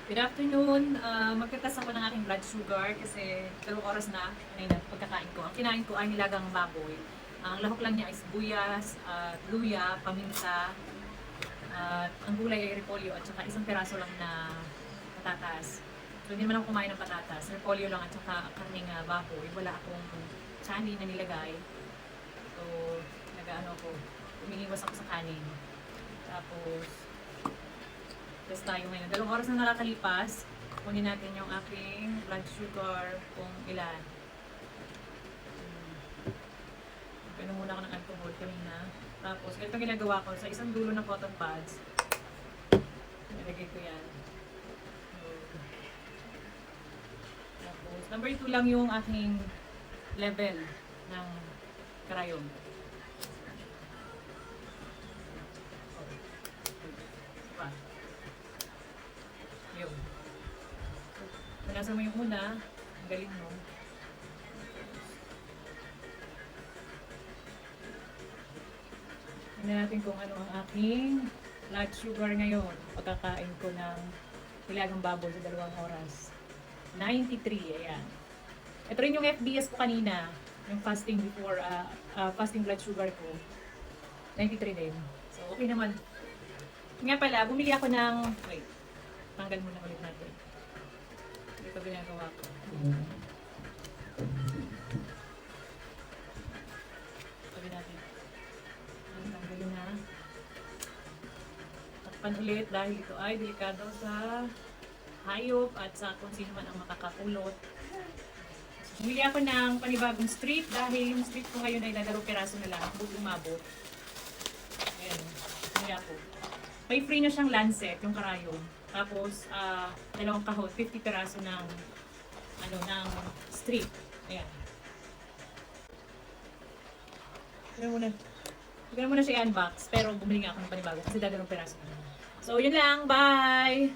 Good afternoon. Magtatas ako ng aking blood sugar kasi 2 oras na kanina pagkakain ko. Ang kinain ko ay nilagang baboy. Ang lahok lang niya is buyas, luya, paminta, at ang gulay ay repolyo at saka isang peraso lang na patatas. So hindi naman ako kumain ng patatas. Repolyo lang at saka karning baboy. Wala akong chani na nilagay. So nag-ano ko, umiiwas ako sa kanin. Tapos test tayo ngayon. 2 oras na nakakalipas. Kunin natin yung aking blood sugar kung ilan. Gano'n muna ako ng alcohol kanina. Tapos, ito ginagawa ko sa isang dulo ng cotton pads. Nilagay ko yan. Tapos, number 2 lang yung aking level ng karayom. Yun. Panasa mo yung una, ang galing mo. Tingnan natin kung ano ang aking blood sugar ngayon. Pagkakain ko ng nilagang baboy sa 2 oras. 93, ayan. Ito rin yung FBS ko kanina, yung fasting before, fasting blood sugar ko. 93 din. So, okay naman. Nga pala, bumili ako ng, wait, tanggal muna ulit natin. Ito ginagawa ko. Sabi natin. Tanggalin na. Takpan ulit dahil ito ay delikado sa hayop at sa kung sino man ang makakapulot. Bumili ako ng panibagong strip dahil yung strip ko ngayon ay 2 piraso na lang. Buti umabot. Ayan. Bumili ako. May free na siyang lancet, yung karayom. Tapos, 2 kahon, 50 piraso ng, ng strip. Ayan. Hindi ko na muna siya i-unbox, pero bumili nga ako ng panibago kasi 2 piraso na. So, yun lang. Bye!